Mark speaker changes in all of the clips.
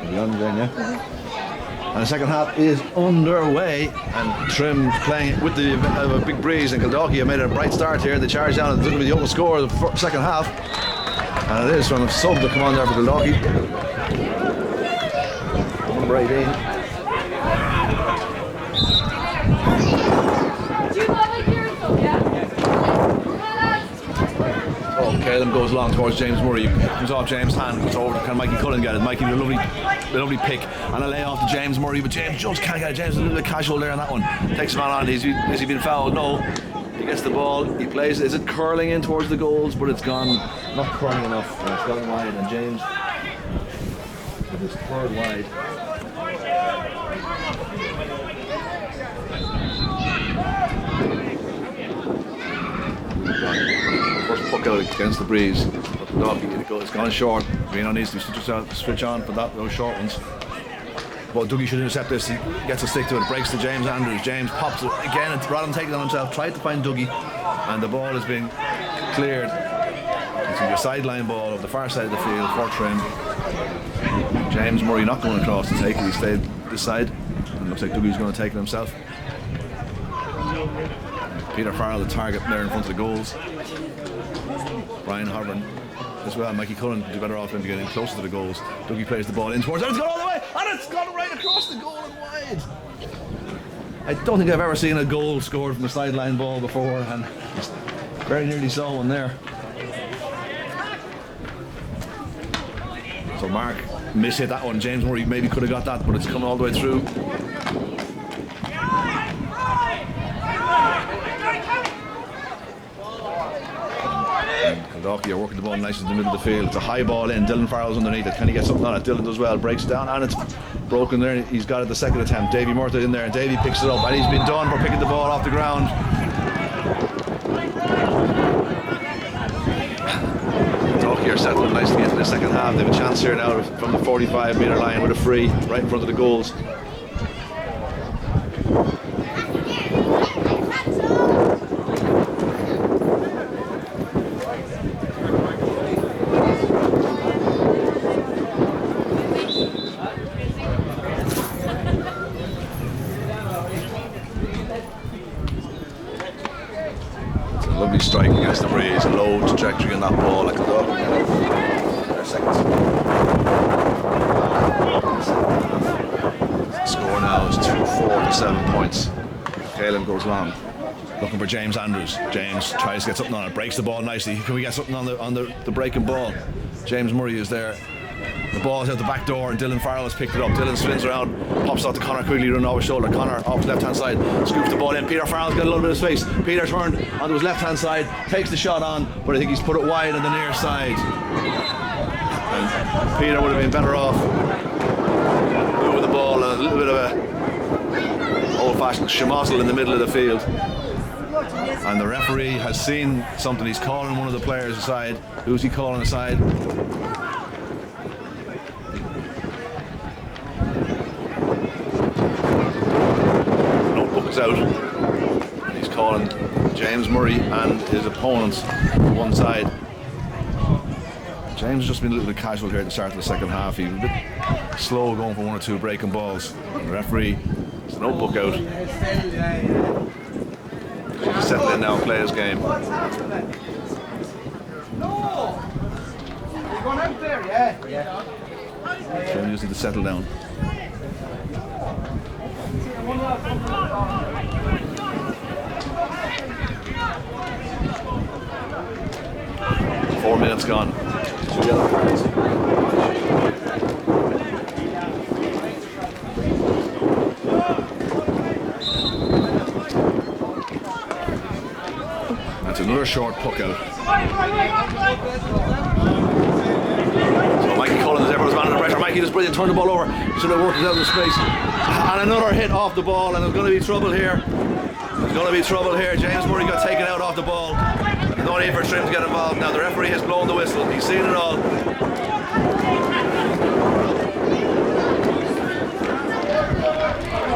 Speaker 1: And the second half is underway, and Trim's playing with a big breeze, and Kildalkey have made a bright start here. They charge down, and it's going to be the open score of the second half. And it is from a sub to come on there for Kildalkey. Number 18. Caleb goes along towards James Murray, comes off James' hand, goes over to kind of Mikey Cullen get it. Mikey with a lovely pick and a lay off to James Murray, but James just can't get it. James is a little bit casual there on that one. Takes him on. Has he been fouled? No. He gets the ball, he plays it. Is it curling in towards the goals? But it's gone, not curling enough. And it's gone wide, and James with his third wide. First puck out against the breeze. It's gone short. Reno needs to switch on for those short ones. But Dougie should intercept this. He gets a stick to it, breaks to James Andrews. James pops it again, and rather than taking it on himself, tried to find Dougie, and the ball has been cleared. It's a sideline ball of the far side of the field for Trim. James Murray not going across to take it. He stayed this side. And it looks like Dougie's going to take it himself. Peter Farrell, the target there in front of the goals. Brian Harburn as well. Mikey Cullen do better off than to get in closer to the goals. Dougie plays the ball in towards, and it's gone all the way, and it's gone right across the goal and wide. I don't think I've ever seen a goal scored from a sideline ball before, and very nearly saw one there. So Mark mishit that one. James Murray maybe could have got that, but it's come all the way through. Kildalkey are working the ball nice in the middle of the field. It's a high ball in. Dylan Farrell's underneath it. Can he get something on it? Dylan does well. Breaks it down, and it's broken there. He's got it the second attempt. Davey Murtha in there, and Davey picks it up, and he's been done for picking the ball off the ground. Kildalkey are settling nicely into the second half. They have a chance here now from the 45-metre line with a free right in front of the goals. Lovely strike against the breeze, a low trajectory on that ball like a dog. The score now is 2-4 to 7 points. Caleb goes long, looking for James Andrews. James tries to get something on it, breaks the ball nicely. Can we get something on the breaking ball? James Murray is there. The ball's out the back door, and Dylan Farrell has picked it up. Dylan spins around, pops out to Connor Quigley, running off his shoulder. Connor off his left-hand side, scoops the ball in. Peter Farrell's got a little bit of space. Peter turned onto his left-hand side, takes the shot on, but I think he's put it wide on the near side. And Peter would have been better off moving the ball, and a little bit of a old-fashioned schmozzle in the middle of the field. And the referee has seen something. He's calling one of the players aside. Who's he calling aside? Out. He's calling James Murray and his opponents to one side. James has just been a little bit casual here at the start of the second half. He was a bit slow going for one or two breaking balls. The referee has a notebook out. He's settled in now and play his game. So we just need to settle down. 4 minutes gone. 2 yellow cards. That's another short puck out. So Mikey Cullen is everyone's man under pressure. Mikey does brilliant, turn the ball over. Should have worked it out of space. And another hit off the ball, and there's going to be trouble here. There's going to be trouble here. James Murray got taken out off the ball. There's no need for Trim to get involved now. The referee has blown the whistle. He's seen it all.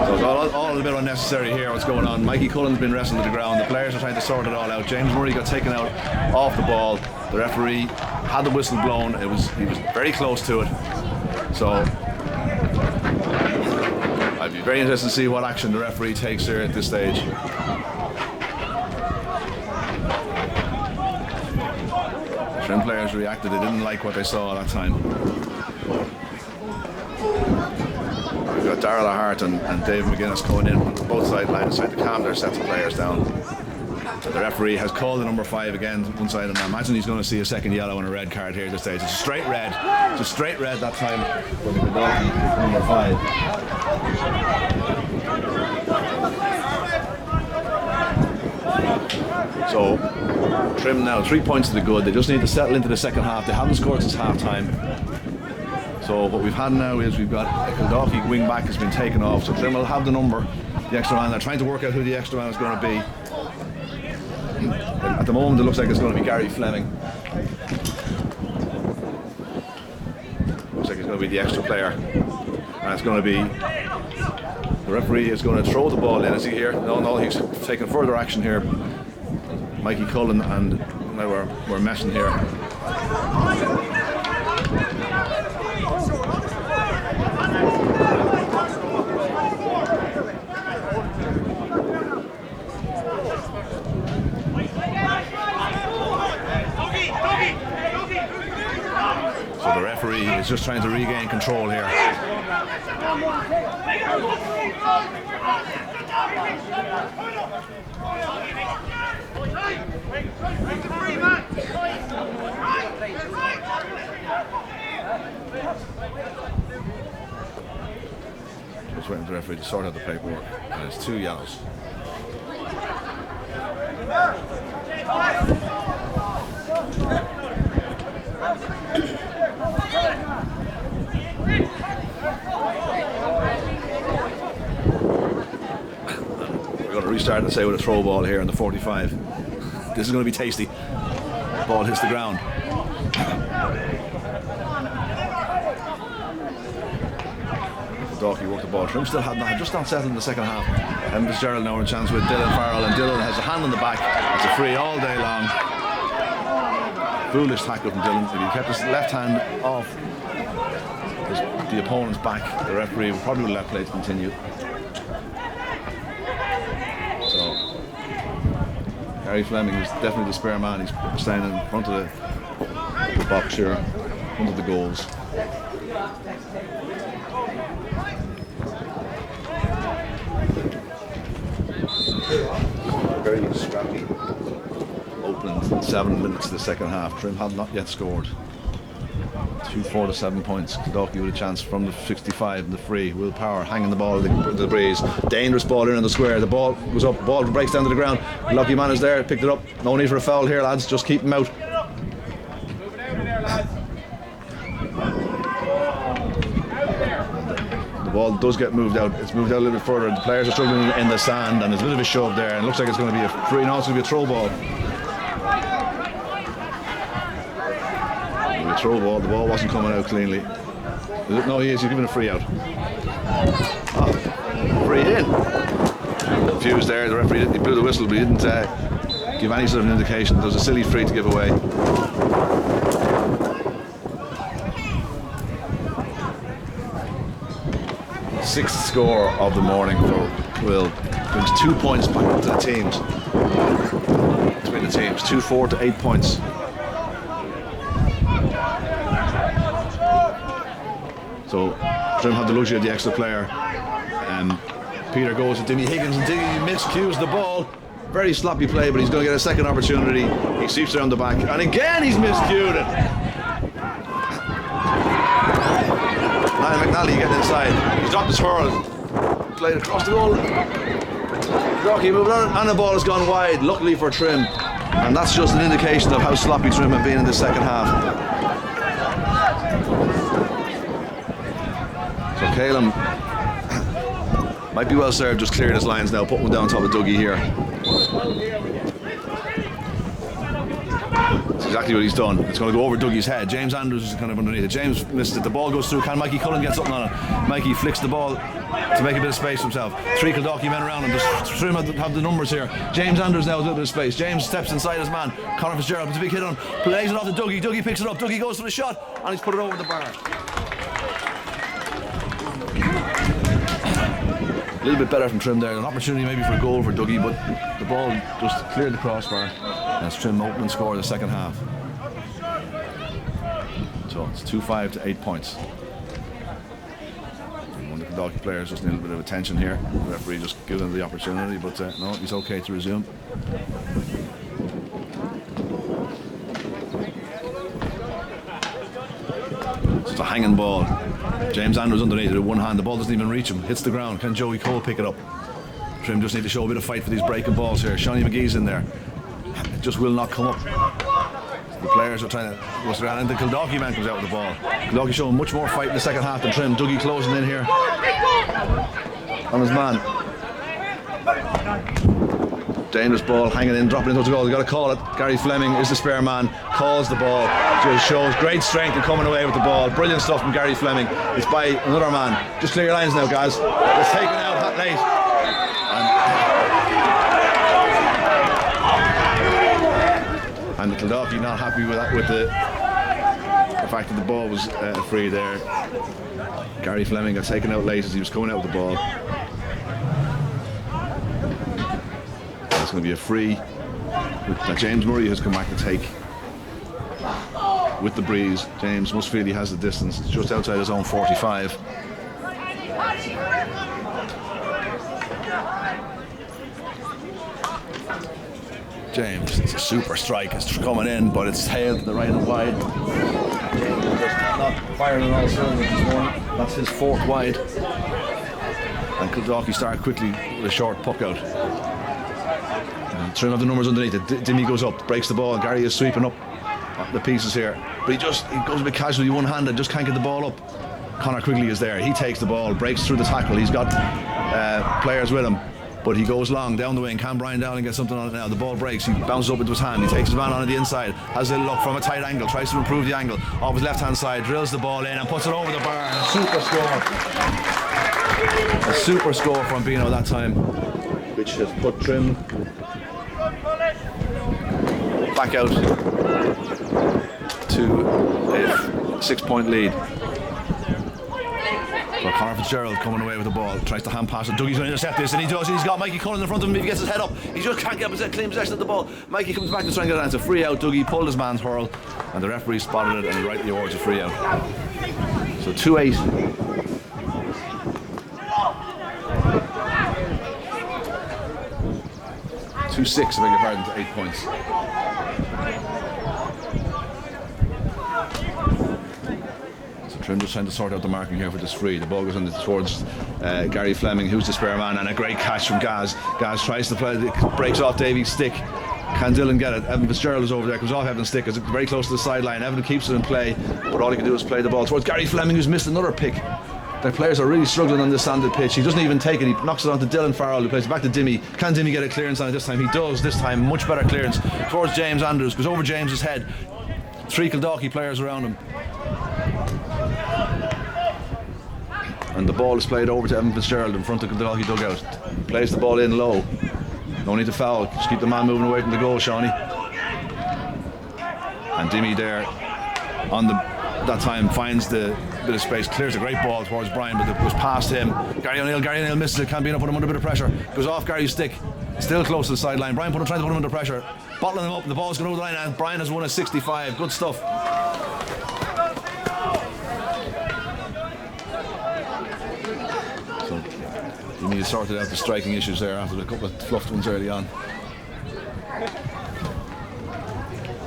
Speaker 1: So it's all a bit unnecessary here, what's going on. Mikey Cullen's been wrestled to the ground. The players are trying to sort it all out. James Murray got taken out off the ball. The referee had the whistle blown. He was very close to it. So I'd be very interested to see what action the referee takes here at this stage. Trim players reacted, they didn't like what they saw at that time. We've got Darrell Hart and Dave McGuinness coming in on both sidelines trying to calm their sets of players down. The referee has called the number 5 again one side, and I imagine he's going to see a second yellow and a red card here at this stage. It's a straight red. It's a straight red that time for the Kildalkey number 5. So Trim now 3 points to the good. They just need to settle into the second half. They haven't scored since half time. So what we've had now is we've got a Kildalkey wing back has been taken off. So Trim will have the number, the extra man. They're trying to work out who the extra man is going to be. At the moment it looks like it's going to be Gary Fleming. Looks like it's going to be the extra player. And it's going to be, the referee is going to throw the ball in. Is he here? No, he's taking further action here. Mikey Cullen, and now we're messing here. So the referee is just trying to regain control here. Just waiting for the referee to sort out the paperwork. And it's 2 yellows. We're going to restart and say with a throw ball here in the 45. This is going to be tasty. The ball hits the ground. Kildalkey worked the ball. Trim still had just not settled in the second half. And Fitzgerald now in chance with Dylan Farrell, and Dylan has a hand on the back. It's a free all day long. Foolish tackle from Dylan. If he kept his left hand off the opponent's back, the referee probably would let play to continue. So Gary Fleming is definitely the spare man. He's standing in front of the box here, in front of the goals. Very scrappy opening 7 minutes of the second half. Trim had not yet scored. 4 to 7 points. Kildalkey with a chance from the 65 and the free. Will Power hanging the ball in the breeze. Dangerous ball in on the square. The ball goes up. Ball breaks down to the ground. Lucky man is there. Picked it up. No need for a foul here, lads. Just keep him out. The ball does get moved out. It's moved out a little bit further. The players are struggling in the sand, and there's a bit of a shove there. And it looks like it's going to be a free. No, it's going to be a throw ball. The throw ball. The ball wasn't coming out cleanly. No, he is. He's giving a free out. Oh, free in. Confused there. The referee he blew the whistle, but he didn't give any sort of an indication. There was a silly free to give away. Sixth score of the morning for Will. Brings 2 points back to the teams. Between the teams, 4 to 8 points. So Trim have the luxury of the extra player. Peter goes to Dimmy Higgins, and Dimmy miscues the ball. Very sloppy play, but he's going to get a second opportunity. He sweeps around the back, and again he's miscued it. Niall McNally getting inside. He's dropped his hurl. Played across the goal. Rocky moving on, and the ball has gone wide, luckily for Trim. And that's just an indication of how sloppy Trim have been in the second half. So Calum might be well served just clearing his lines now, putting one down top of Dougie here. That's exactly what he's done. It's going to go over Dougie's head. James Andrews is kind of underneath it. James missed it. The ball goes through. Can Mikey Cullen get something on it? Mikey flicks the ball to make a bit of space for himself. 3 Kildalkey men around him. Just Trim have the numbers here. James Andrews now with a little bit of space. James steps inside his man. Conor Fitzgerald puts a big hit on him. Plays it off to Dougie. Dougie picks it up. Dougie goes for the shot, and he's put it over the bar. A little bit better from Trim there. An opportunity maybe for a goal for Dougie, but the ball just cleared the crossbar. That's Trim opening score of the second half. So it's 2-5 to 8 points. One of the Kildalkey players just need a little bit of attention here. The referee just gives him the opportunity, but no, he's okay to resume. It's a hanging ball. James Andrews underneath it with one hand. The ball doesn't even reach him. Hits the ground. Can Joey Cole pick it up? Trim just need to show a bit of fight for these breaking balls here. Shawnee McGee's in there. It just will not come up. The players are trying to go around, and the Kildalkey man comes out with the ball. Kildalkey showing much more fight in the second half than Trim. Dougie closing in here on his man. Dangerous ball hanging in, dropping into the goal. They've got to call it. Gary Fleming is the spare man, calls the ball. Just shows great strength in coming away with the ball. Brilliant stuff from Gary Fleming. It's by another man. Just clear your lines now, guys. It's taken out that late. And the Kildalkey not happy with that, with the fact that the ball was free there. Gary Fleming got taken out late as he was coming out with the ball. It's going to be a free that James Murray has come back to take with the breeze. James must feel he has the distance. It's just outside his own 45. James, it's a super strike. It's coming in, but it's tailed to the right and wide. James not firing on all cylinders this morning. That's his fourth wide. And Kildalkey start quickly with a short puck out. Trim of the numbers underneath it. Dimmy goes up, breaks the ball. Gary is sweeping up the pieces here, but he goes a bit casually, one-handed, just can't get the ball up. Connor Quigley is there. He takes the ball, breaks through the tackle. He's got players with him. But he goes long down the wing. Can Brian Dowling get something on it now? The ball breaks. He bounces up into his hand. He takes his man on the inside. Has a look from a tight angle. Tries to improve the angle. Off his left-hand side. Drills the ball in and puts it over the bar. A super score. A super score from Bino that time, which has put Trim back out to a 6-point lead. But Conor Fitzgerald coming away with the ball, tries to hand pass it. Dougie's going to intercept this, and he does. He's got Mikey Cullen in front of him. If he gets his head up, he just can't get clean possession of the ball. Mikey comes back to try and get it, and it's a free out. Dougie pulled his man's hurl, and the referee spotted it, and he rightly awards a free out. So 2-8. I beg your pardon, to 8 points. Trim just trying to sort out the marking here for this free. The ball goes on towards Gary Fleming, who's the spare man, and a great catch from Gaz. Gaz tries to play, breaks off Davy's stick. Can Dillon get it? Evan Fitzgerald is over there, comes off Evan's stick, is very close to the sideline. Evan keeps it in play, but all he can do is play the ball towards Gary Fleming, who's missed another pick. Their players are really struggling on this sanded pitch. He doesn't even take it. He knocks it onto Dylan Farrell, who plays it back to Dimmy. Can Dimmy get a clearance on it this time? He does this time. Much better clearance towards James Andrews. Goes over James's head. 3 Kildalkey players around him. And the ball is played over to Evan Fitzgerald in front of the Kildalkey dugout. Plays the ball in low. No need to foul. Just keep the man moving away from the goal, Shawnee. And Dimmy there on that time finds the bit of space, clears a great ball towards Brian, but it was past him. Gary O'Neill misses it. Can't be enough, put him under a bit of pressure. Goes off Gary's stick. Still close to the sideline. Brian trying to put him under pressure. Bottling him up. The ball's going over the line, and Brian has won a 65. Good stuff. So you need to sort out the striking issues there after a couple of fluffed ones early on.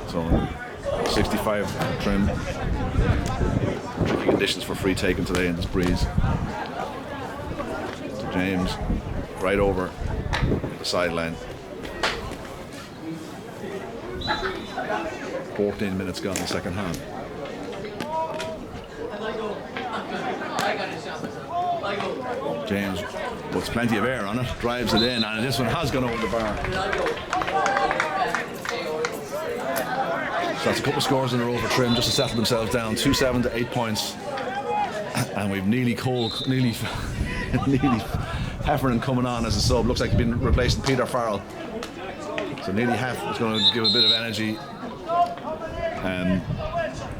Speaker 1: So 65 Trim. Tricky conditions for free taking today in this breeze. To James, right over the sideline. 14 minutes gone in the second half. James puts plenty of air on it, drives it in, and this one has gone over the bar. So that's a couple of scores in a row for Trim just to settle themselves down. 2-7 to 8 points. And we've nearly Heffernan coming on as a sub. Looks like he's been replacing Peter Farrell. So nearly Hef is going to give a bit of energy.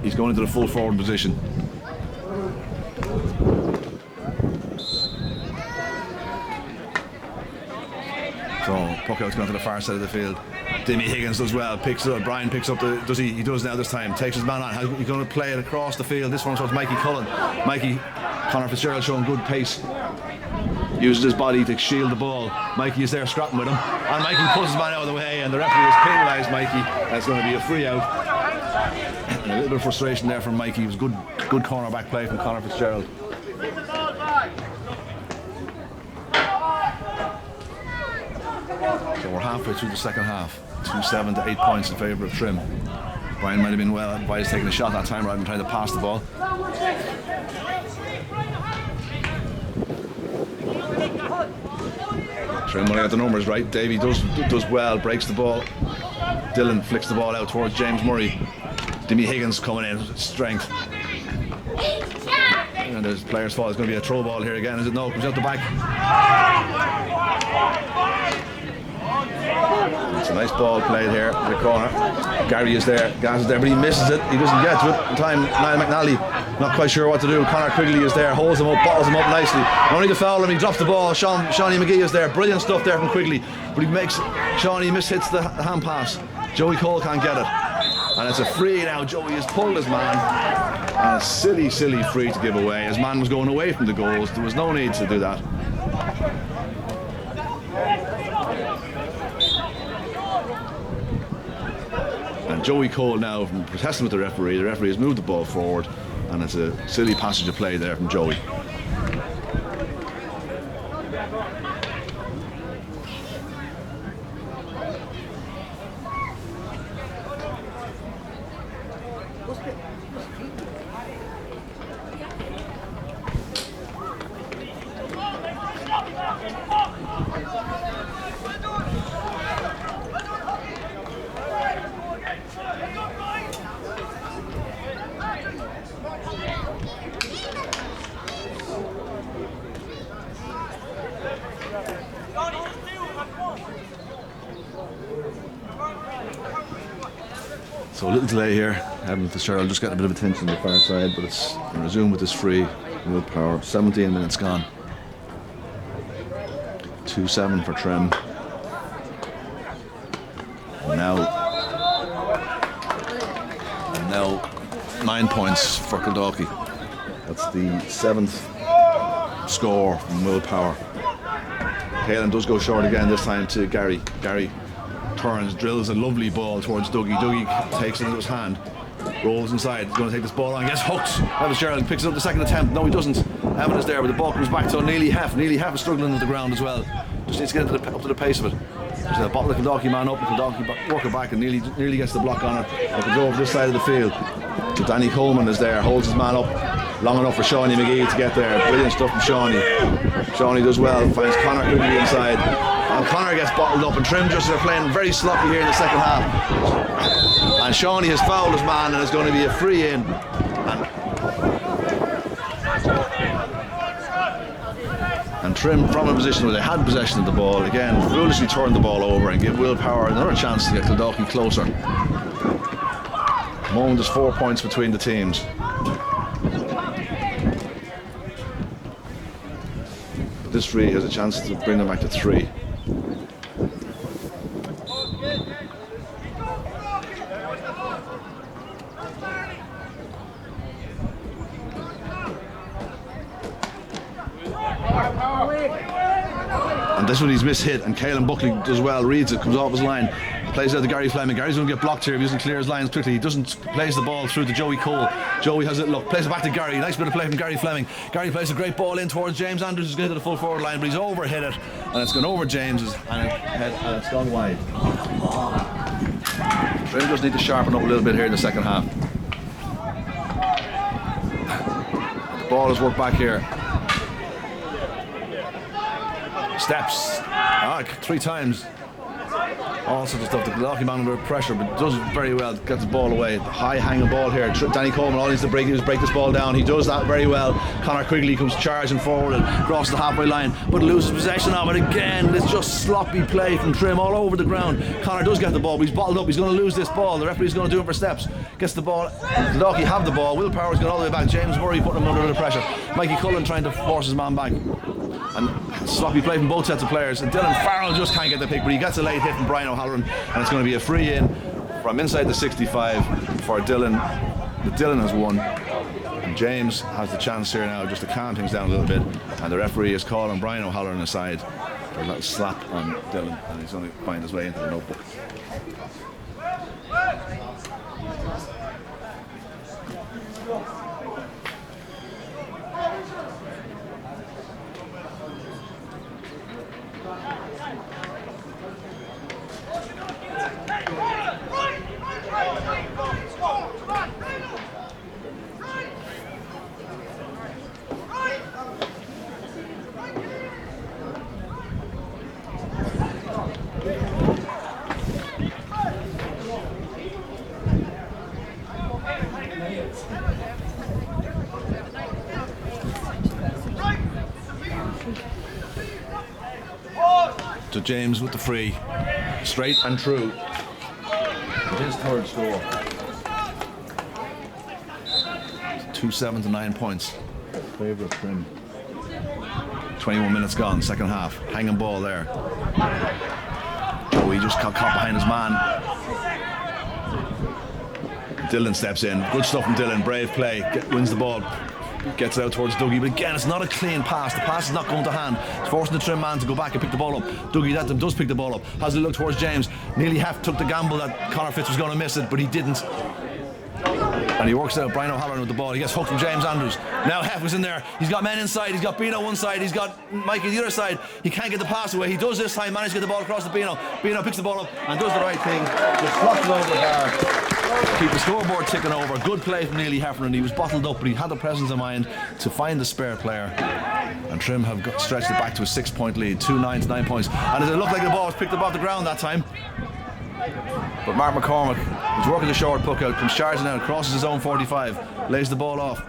Speaker 1: He's going into the full forward position. So puck out's gone to the far side of the field. Dimmy Higgins does well, picks it up. Brian picks up he does now this time, takes his man on. He's going to play it across the field. This one's towards Mikey Cullen. Conor Fitzgerald showing good pace. Uses his body to shield the ball. Mikey is there scrapping with him. And Mikey pulls his man out of the way, and the referee has penalised Mikey. That's going to be a free out. And a little bit of frustration there from Mikey. It was good cornerback play from Conor Fitzgerald. So we're halfway through the second half. 2-7 to 8 points in favour of Trim. Brian might have been well advised taking a shot that time rather than trying to pass the ball. Trim when I got the numbers right. Davey does well, breaks the ball. Dylan flicks the ball out towards James Murray. Dimmy Higgins coming in, strength. And there's player's fault. It's going to be a throw ball here again, is it? No, comes out the back. It's a nice ball played here in the corner. Gary is there, Gaz is there, but he misses it. He doesn't get to it in time. Niall McNally, not quite sure what to do. Conor Quigley is there, holds him up, bottles him up nicely. No need to foul him, he drops the ball. Shawnee McGee is there, brilliant stuff there from Quigley. But Shawnee mishits the hand pass. Joey Cole can't get it. And it's a free now. Joey has pulled his man. And a silly free to give away. His man was going away from the goals. There was no need to do that. And Joey Cole now from protesting with the referee. The referee has moved the ball forward, and it's a silly passage of play there from Joey. So a little delay here. Fitzgerald just getting a bit of attention on the far side, but it's resumed with this free willpower. 17 minutes gone. 2-7 for Trim. And now 9 points for Kildalkey. That's the 7th score from willpower. Caelan does go short again, this time to Gary. Gary turns, drills a lovely ball towards Dougie. Dougie takes it into his hand, rolls inside, he's going to take this ball on, gets hooked. Evans Gerald picks it up the second attempt. No, he doesn't. Evan is there, but the ball comes back to Neely Heff. Neely Heff is struggling with the ground as well. Just needs to get up to the pace of it. There's a bottle of Kildalkey man up, and Kildalkey work it back, and nearly gets the block on it. It goes over this side of the field. So Danny Coleman is there, holds his man up long enough for Shawnee McGee to get there. Brilliant stuff from Shawnee. Shawnee does well, finds Conor quickly inside. And Conor gets bottled up, and Trim just are playing very sloppy here in the second half. And Shawnee has fouled his man, and it's going to be a free in. And Trim, from a position where they had possession of the ball, again foolishly turned the ball over and give willpower another chance to get Kildalkey closer. At the moment there's 4 points between the teams. But this free has a chance to bring them back to 3. And this one he's mishit, and Caelan Buckley does well, reads it, comes off his line, plays out to Gary Fleming. Gary's going to get blocked here if he doesn't clear his lines quickly. He doesn't, plays the ball through to Joey Cole. Joey has it, look, plays it back to Gary. Nice bit of play from Gary Fleming. Gary plays a great ball in towards James Andrews, who's going to the full forward line, but he's overhit it, and it's gone over James's, and it's gone wide. Trim just need to sharpen up a little bit here in the second half. The ball is worked back here. Steps, 3 times. All sorts of stuff. The Kildalkey man under pressure, but does very well. Gets the ball away. The high hanging ball here. Danny Coleman all needs to break this ball down. He does that very well. Conor Quigley comes charging forward and crosses the halfway line, but loses possession of it again. It's just sloppy play from Trim all over the ground. Conor does get the ball, but he's bottled up. He's going to lose this ball. The referee's going to do it for Steps. Gets the ball. Kildalkey have the ball. Willpower's going all the way back. James Murray putting him under the pressure. Mikey Cullen trying to force his man back. and sloppy play from both sets of players. And Dylan Farrell just can't get the pick, but he gets a late hit from Brian O'Halloran, and it's going to be a free in from inside the 65 for Dylan. Dylan has won. And James has the chance here now just to calm things down a little bit, and the referee is calling Brian O'Halloran aside for a little slap on Dylan, and he's going to find his way into the notebook. So James with the free, straight and true. His third score. 2-7 to 9 points. Favourite Trim. 21 minutes gone, second half. Hanging ball there. Joey just got caught behind his man. Dylan steps in. Good stuff from Dylan. Brave play. Wins the ball. Gets it out towards Dougie, but again, it's not a clean pass. The pass is not going to hand. It's forcing the Trim man to go back and pick the ball up. Dougie that does pick the ball up. Has a look towards James. Nearly half took the gamble that Conor Fitz was going to miss it, but he didn't. And he works out Brian O'Halloran with the ball. He gets hooked from James Andrews. Now Hef is in there. He's got men inside. He's got Bino one side. He's got Mikey the other side. He can't get the pass away. He does this time. Manages to get the ball across to Bino. Bino picks the ball up and does the right thing. Just slots it over the bar. Keep the scoreboard ticking over. Good play from Neely Heffernan. He was bottled up, but he had the presence of mind to find the spare player. And Trim have stretched it back to a 6-point lead. 2-9 to 9 points. And it looked like the ball was picked up off the ground that time. But Mark McCormick was working the short puck out, comes charging out, crosses his own 45, lays the ball off.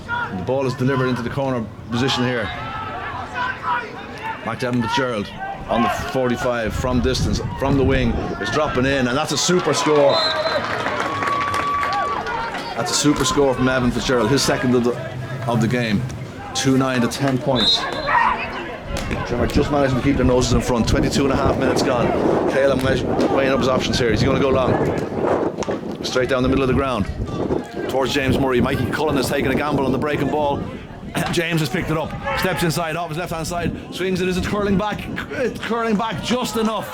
Speaker 1: And the ball is delivered into the corner position here. Mark Devin Fitzgerald on the 45 from distance, from the wing, is dropping in, and that's a super score. That's a super score from Evan Fitzgerald, his second of the game. 2-9 to 10 points. Trimmer just managing to keep their noses in front. 22.5 minutes gone. Caleb weighing up his options here. Is he going to go long? Straight down the middle of the ground towards James Murray. Mikey Cullen is taking a gamble on the breaking ball. James has picked it up, steps inside off his left hand side, swings it, is it curling back? It's curling back just enough,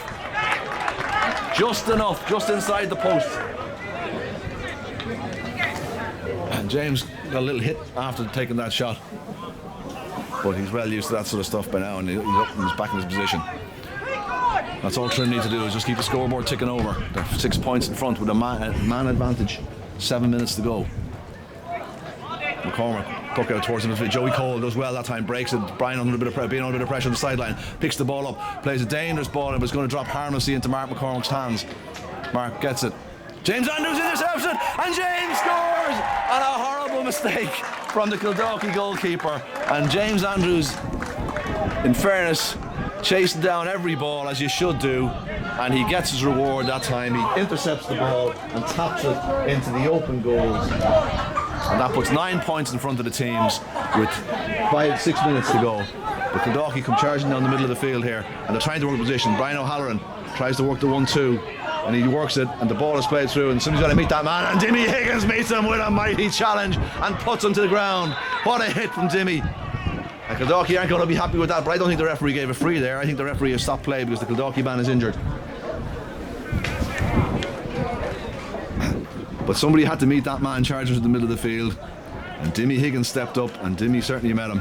Speaker 1: just inside the post. And James got a little hit after taking that shot, but he's well used to that sort of stuff by now, and he's back in his position. That's all Trim need to do, is just keep the scoreboard ticking over. They're 6 points in front with a man advantage. 7 minutes to go. McCormick puck out towards him. Joey Cole does well that time, breaks it. Brian under a bit of being under a bit of pressure on the sideline, picks the ball up, plays a dangerous ball, and it's going to drop harmlessly into Mark McCormick's hands. Mark gets it. James Andrews intercepts it, and James scores! And a horrible mistake from the Kildalkey goalkeeper. And James Andrews, in fairness, chasing down every ball as you should do, and he gets his reward that time. He intercepts the ball and taps it into the open goals. And that puts 9 points in front of the teams with 6 minutes to go. But Kildalkey come charging down the middle of the field here, and they're trying to work position. Brian O'Halloran tries to work the 1-2, and he works it, and the ball is played through, and somebody's got to meet that man, and Dimmy Higgins meets him with a mighty challenge and puts him to the ground. What a hit from Dimmy. And Kildalkey aren't going to be happy with that, but I don't think the referee gave a free there. I think the referee has stopped play because the Kildalkey man is injured. But somebody had to meet that man charging in the middle of the field, and Dimmy Higgins stepped up, and Dimmy certainly met him.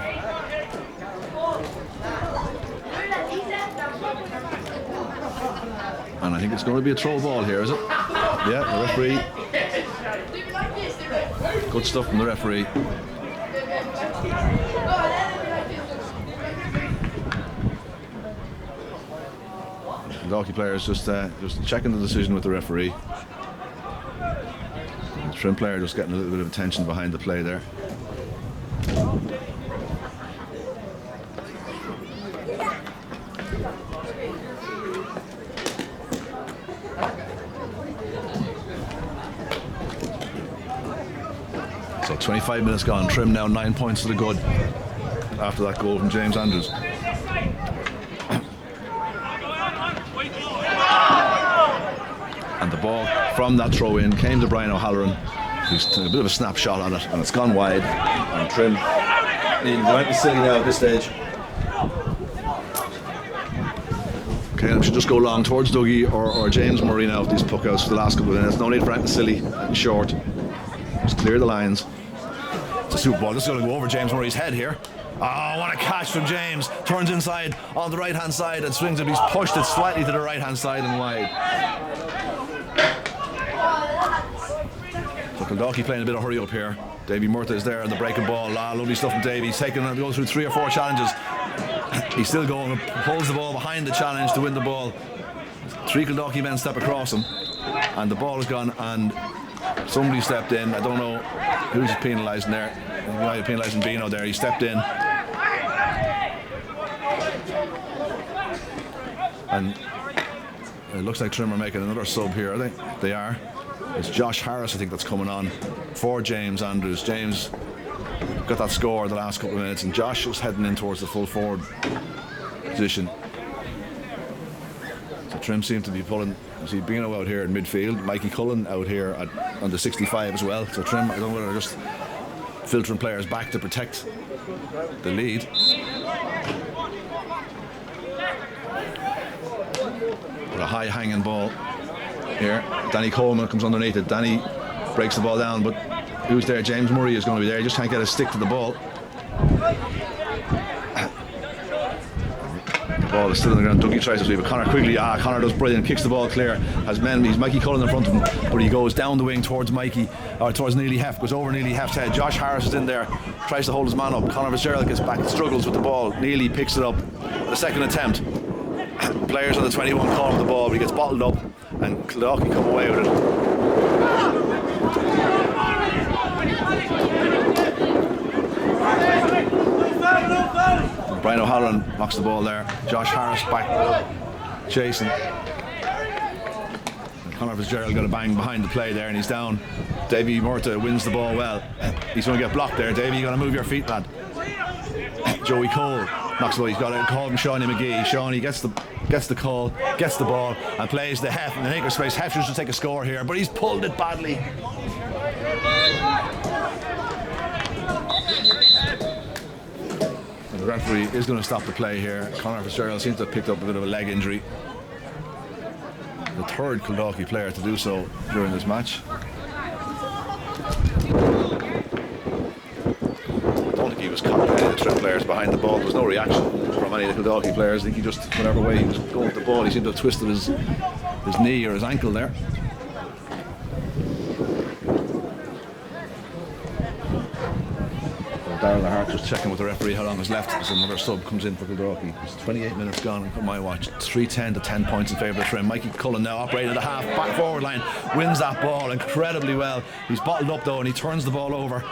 Speaker 1: And I think it's going to be a throw ball here, is it? Yeah, the referee. Good stuff from the referee. The hockey players just checking the decision with the referee. The Trim player just getting a little bit of attention behind the play there. So So 25 minutes gone. Trim now 9 points to the good after that goal from James Andrews. And the ball from that throw in came to Brian O'Halloran, who's took a bit of a snapshot on it, and it's gone wide. And Trim needing to go out silly now at this stage. Caleb should just go long towards Dougie or James Murray now with these puck outs for the last couple of minutes. No need for anything silly and short. Just clear the lines. It's a super ball. This is going to go over James Murray's head here. Oh, what a catch from James. Turns inside on the right hand side and swings it. He's pushed it slightly to the right hand side and wide. So Kildalkey playing a bit of hurry up here. Davy Murtha is there on the breaking ball. Lovely stuff from Davy. He's goes through 3 or 4 challenges. He's still going and pulls the ball behind the challenge to win the ball. 3 Kildalkey men step across him and the ball is gone, and somebody stepped in. I don't know who's penalising there. He might have penalising Bino there. He stepped in. And it looks like Trim are making another sub here, are they? They are. It's Josh Harris, I think, that's coming on for James Andrews. James got that score the last couple of minutes, and Josh was heading in towards the full forward position. So Trim seemed to be pulling. You see Bino out here in midfield, Mikey Cullen out here on the 65 as well. So Trim, I don't know whether they're just filtering players back to protect the lead. But a high hanging ball here. Danny Coleman comes underneath it. Danny breaks the ball down, but who's there? James Murray is going to be there. He just can't get a stick to the ball. The ball is still on the ground. Dougie tries to sweep it. Connor Quigley. Connor does brilliant. Kicks the ball clear. Has men. He's Mikey Cullen in front of him, but he goes down the wing towards Mikey, or towards Neely Heft. Goes over Neely Heft's head. Josh Harris is in there. Tries to hold his man up. Conor Fitzgerald gets back. Struggles with the ball. Neely picks it up. The second attempt. Players on the 21 call for the ball, but he gets bottled up, and Kildalkey come away with it. Brian O'Halloran knocks the ball there. Josh Harris back chasing. Conor Fitzgerald got a bang behind the play there, and he's down. Davy Murtha wins the ball well. He's going to get blocked there. Davy, you got to move your feet, lad. Joey Cole knocks the ball. He's got a call from Shawnee McGee. Shawnee gets the call, gets the ball, and plays the Heft in the maker space. Heft should take a score here, but he's pulled it badly. And the referee is going to stop the play here. Conor Fitzgerald seems to have picked up a bit of a leg injury. The third Kildalkey player to do so during this match. I don't think he was caught by any of the Trim players behind the ball. There was no reaction from any of the Kildalkey players. I think he just, whatever way he was going with the ball, he seemed to have twisted his knee or his ankle there. Darrell Hart just checking with the referee how long is left as another sub comes in for Kildalkey. It's 28 minutes gone on my watch. 3-10 to 10 points in favour of Trim. Mikey Cullen now operating at the half back forward line, wins that ball incredibly well. He's bottled up though, and he turns the ball over.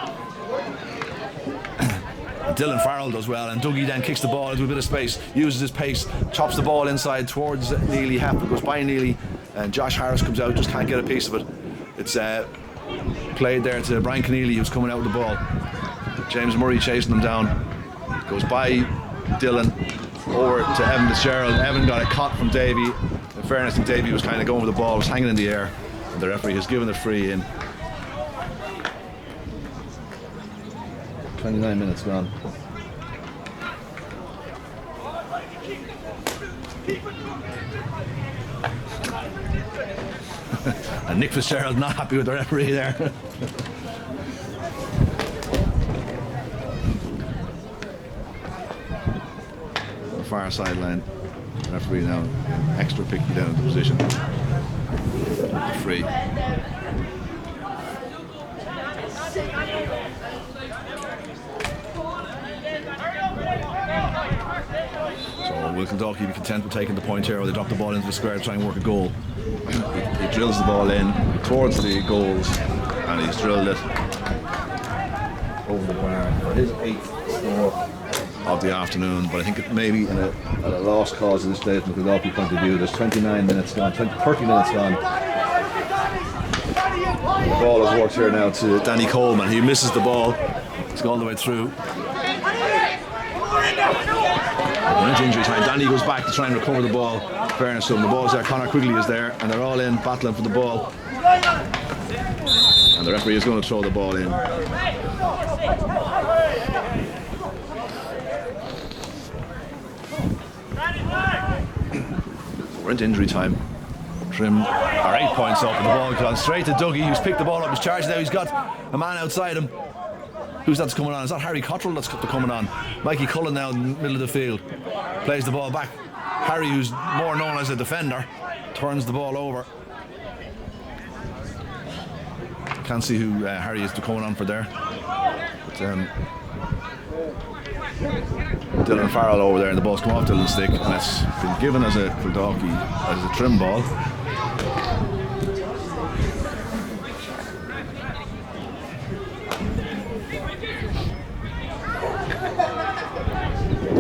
Speaker 1: Dylan Farrell does well, and Dougie then kicks the ball into a bit of space, uses his pace, chops the ball inside towards Neely Heft. It goes by Neely, and Josh Harris comes out, just can't get a piece of it. It's played there to Brian Keneally, who's coming out with the ball. James Murray chasing them down. Goes by Dylan over to Evan Fitzgerald. Evan got a cut from Davy. In fairness, I think Davy was kind of going with the ball, was hanging in the air, and the referee has given the free in. 29 minutes gone. And Nick Fitzgerald not happy with the referee there. Far sideline, referee now extra picky down in the position. Free. So will Kildalkey be content with taking the point here, or they drop the ball into the square to try and work a goal? He drills the ball in towards the goals, and he's drilled it over the bar for his 8th score of the afternoon. But I think it may be at a lost cause at this stage from the Kildalkey point of view. There's 29 minutes gone, 30 minutes gone. The ball has worked here now to Danny Coleman. He misses the ball. It's gone all the way through. Into injury time. Danny goes back to try and recover the ball. Fairness to him. The ball's there. Connor Quigley is there, and they're all in battling for the ball. And the referee is going to throw the ball in. We're into injury time. Trim are 8 points up, and the ball gone straight to Dougie, who's picked the ball up. He's charged now. He's got a man outside him. Who's that's coming on? Is that Harry Cottrell that's coming on? Mikey Cullen now in the middle of the field. Plays the ball back. Harry, who's more known as a defender, turns the ball over. Can't see who Harry is coming on for there. But, Dylan Farrell over there, and the ball's come off Dylan's stick, and it's been given as a Kildalkey, as a trim ball.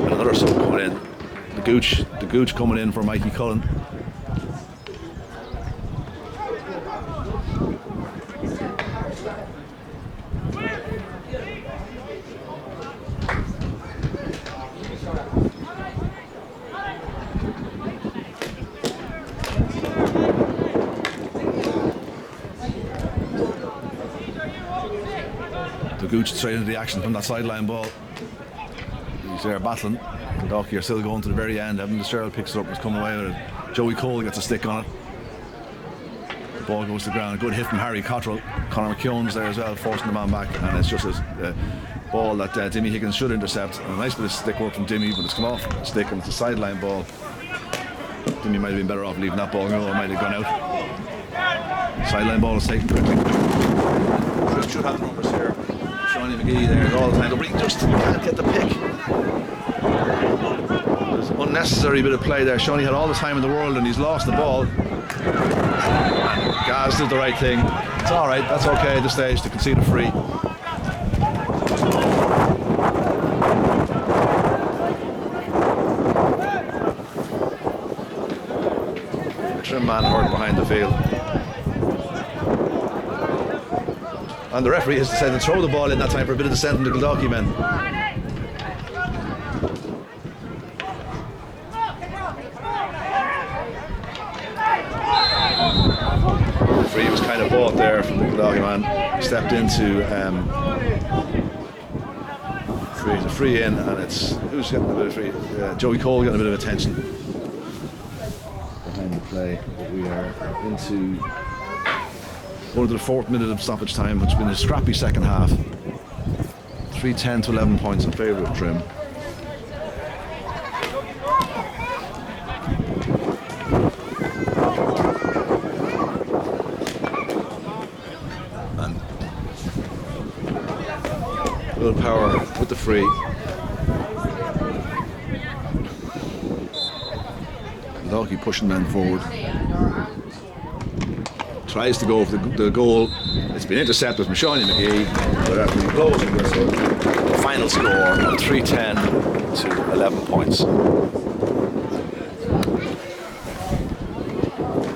Speaker 1: Another sub coming in. The Gooch coming in for Mikey Cullen. The Gooch straight into the action from that sideline ball. He's there battling. Kildalkey are still going to the very end. Evan Fitzgerald picks it up and is coming away with it. Joey Cole gets a stick on it. The ball goes to the ground. A good hit from Harry Cottrell. Conor McKeown's there as well, forcing the man back. And it's just a ball that Dimmy Higgins should intercept. And a nice bit of stick work from Dimmy, but it's come off the stick and it's a sideline ball. Dimmy might have been better off leaving that ball go, or might have gone out. Sideline ball is taken quickly. Should have the numbers here. Shawnee McGee there all the time, but he just can't get the pick. There's an unnecessary bit of play there. Shawnee had all the time in the world and he's lost the ball. And Gaz did the right thing. It's alright, that's okay at this stage to concede a free. Trim man hurt behind the field. And the referee has decided to throw the ball in that time for a bit of dissent from the Kildalkey men. The referee was kind of bought there from the Kildalkey man. He stepped into create a free in, and it's who's getting a bit of free? Joey Cole getting a bit of attention behind the play. But we are into going to the 4th minute of stoppage time, which has been a scrappy second half. 3-10 to 11 points in favour of Trim. And Will Power with the free. Kildalkey pushing men forward. Tries to go for the goal. It's been intercepted from Shawnee McGee. But after the closing whistle, the final score of 3-10 to 11 points.